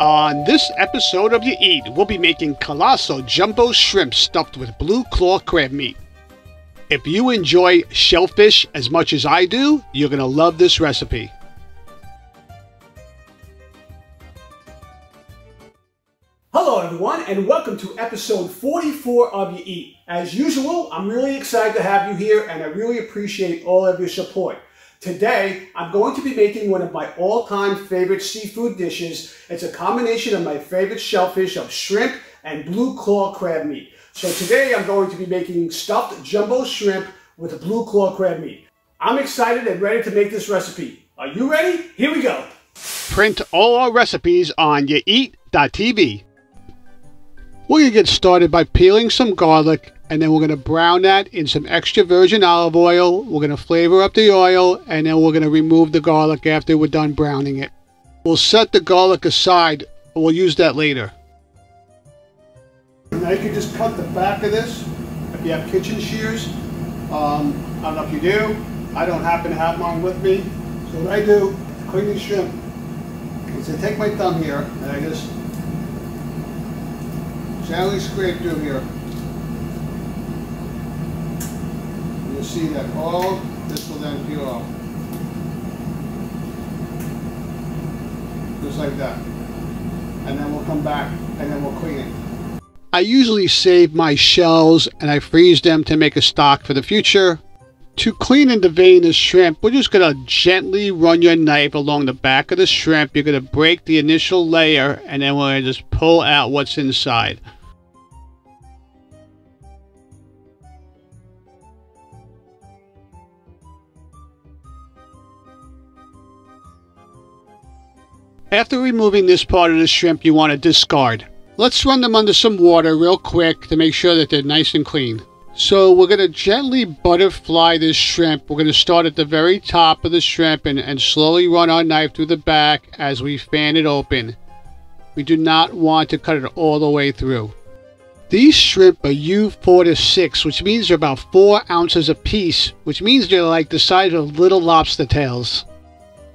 On this episode of YaEat, we'll be making Colossal jumbo shrimp stuffed with blue claw crab meat. If you enjoy shellfish as much as I do, you're going to love this recipe. Hello everyone, and welcome to episode 44 of YaEat. As usual, I'm really excited to have you here, and I really appreciate all of your support. Today, I'm going to be making one of my all-time favorite seafood dishes. It's a combination of my favorite shellfish of shrimp and blue claw crab meat. So today, I'm going to be making stuffed jumbo shrimp with blue claw crab meat. I'm excited and ready to make this recipe. Are you ready? Here we go. Print all our recipes on YaEat.tv. We're going to get started by peeling some garlic, and then we're going to brown that in some extra virgin olive oil. We're going to flavor up the oil, and then we're going to remove the garlic after we're done browning it. We'll set the garlic aside, and we'll use that later. Now you can just cut the back of this if you have kitchen shears. I don't know if you do. I don't happen to have mine with me. So what I do to clean the shrimp is I take my thumb here and I just gently scrape through here. You'll see that all this will then peel off. Just like that. And then we'll come back and then we'll clean it. I usually save my shells and I freeze them to make a stock for the future. To clean and devein the shrimp, we're just going to gently run your knife along the back of the shrimp. You're going to break the initial layer and then we're going to just pull out what's inside. After removing this part of the shrimp, you want to discard. Let's run them under some water real quick to make sure that they're nice and clean. So we're going to gently butterfly this shrimp. We're going to start at the very top of the shrimp and slowly run our knife through the back as we fan it open. We do not want to cut it all the way through. These shrimp are U4 to 6, which means they're about 4 ounces a piece, which means they're like the size of little lobster tails.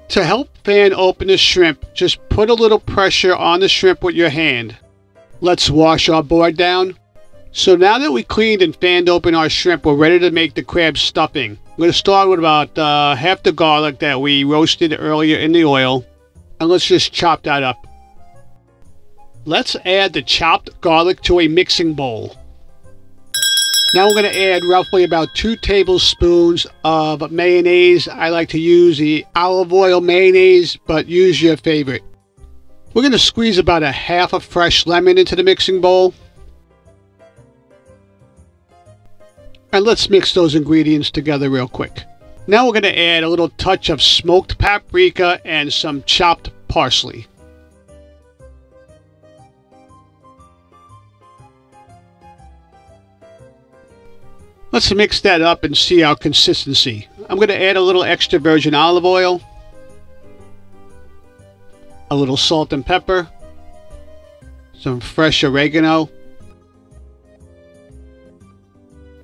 To help fan open the shrimp, just put a little pressure on the shrimp with your hand. Let's wash our board down. So now that we cleaned and fanned open our shrimp, we're ready to make the crab stuffing. I'm going to start with about half the garlic that we roasted earlier in the oil. And let's just chop that up. Let's add the chopped garlic to a mixing bowl. Now we're going to add roughly about 2 tablespoons of mayonnaise. I like to use the olive oil mayonnaise, but use your favorite. We're going to squeeze about a half a fresh lemon into the mixing bowl. And let's mix those ingredients together real quick. Now we're going to add a little touch of smoked paprika and some chopped parsley. Let's mix that up and see our consistency. I'm going to add a little extra virgin olive oil, a little salt and pepper, some fresh oregano.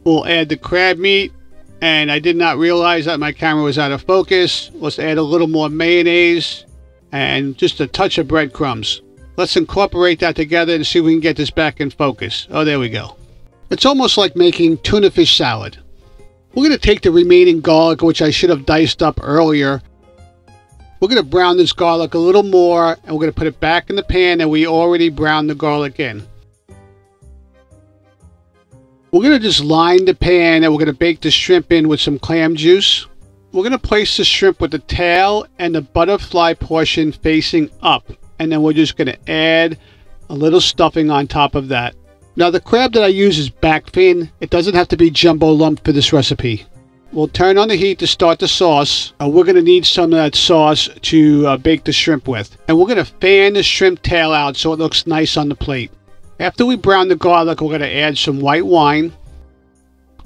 We'll add the crab meat, and I did not realize that my camera was out of focus. Let's add a little more mayonnaise and just a touch of breadcrumbs. Let's incorporate that together and see if we can get this back in focus. Oh, there we go. It's almost like making tuna fish salad. We're going to take the remaining garlic, which I should have diced up earlier. We're going to brown this garlic a little more, and we're going to put it back in the pan that we already browned the garlic in. We're going to just line the pan, and we're going to bake the shrimp in with some clam juice. We're going to place the shrimp with the tail and the butterfly portion facing up, and then we're just going to add a little stuffing on top of that. Now the crab that I use is back fin. It doesn't have to be jumbo lump for this recipe. We'll turn on the heat to start the sauce. We're going to need some of that sauce to bake the shrimp with. And we're going to fan the shrimp tail out so it looks nice on the plate. After we brown the garlic, we're going to add some white wine.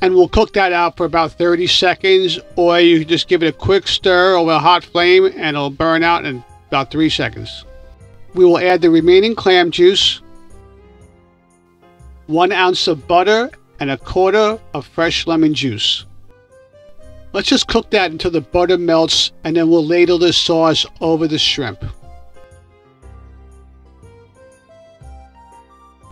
And we'll cook that out for about 30 seconds. Or you can just give it a quick stir over a hot flame and it'll burn out in about 3 seconds. We will add the remaining clam juice, 1 ounce of butter, and 1/4 of fresh lemon juice. Let's just cook that until the butter melts, and then we'll ladle this sauce over the shrimp.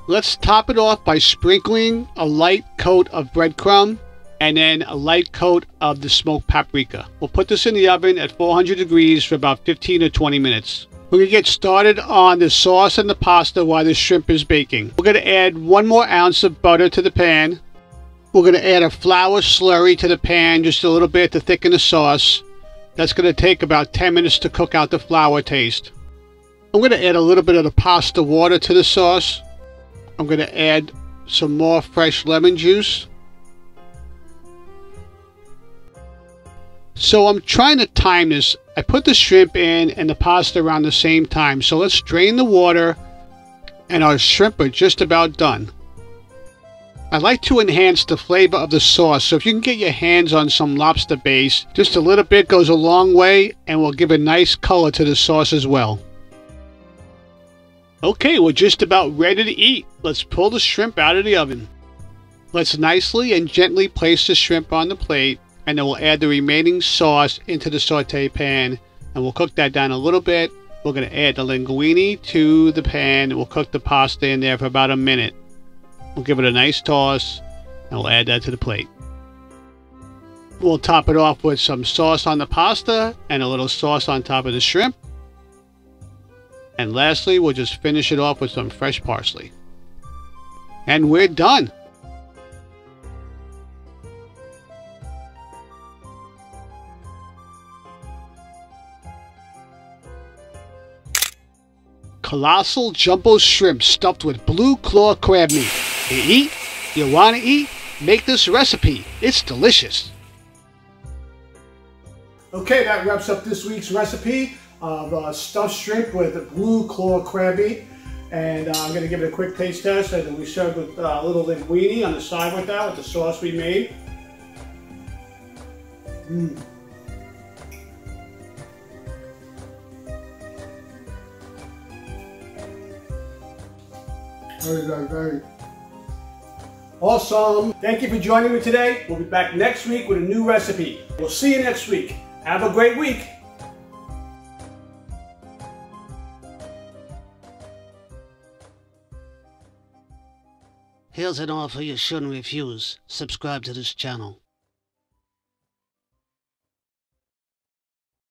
Let's top it off by sprinkling a light coat of breadcrumb and then a light coat of the smoked paprika. We'll put this in the oven at 400 degrees for about 15 to 20 minutes. We're going to get started on the sauce and the pasta while the shrimp is baking. We're going to add 1 more ounce of butter to the pan. We're going to add a flour slurry to the pan, just a little bit to thicken the sauce. That's going to take about 10 minutes to cook out the flour taste. I'm going to add a little bit of the pasta water to the sauce. I'm going to add some more fresh lemon juice. So I'm trying to time this. I put the shrimp in and the pasta around the same time. So let's drain the water, and our shrimp are just about done. I like to enhance the flavor of the sauce, so if you can get your hands on some lobster base, just a little bit goes a long way and will give a nice color to the sauce as well. Okay, we're just about ready to eat. Let's pull the shrimp out of the oven. Let's nicely and gently place the shrimp on the plate, and then we'll add the remaining sauce into the saute pan, and we'll cook that down a little bit. We're going to add the linguine to the pan, and we'll cook the pasta in there for about a minute. We'll give it a nice toss, and we'll add that to the plate. We'll top it off with some sauce on the pasta and a little sauce on top of the shrimp. And lastly, we'll just finish it off with some fresh parsley. And we're done! Colossal jumbo shrimp stuffed with blue claw crab meat. You eat? You want to eat? Make this recipe. It's delicious. Okay, that wraps up this week's recipe of stuffed shrimp with blue claw crab meat. And I'm going to give it a quick taste test, and then we serve with a little linguine on the side with that, with the sauce we made. Very awesome. Thank you for joining me today. We'll be back next week with a new recipe. We'll see you next week. Have a great week. Here's an offer you shouldn't refuse. Subscribe to this channel.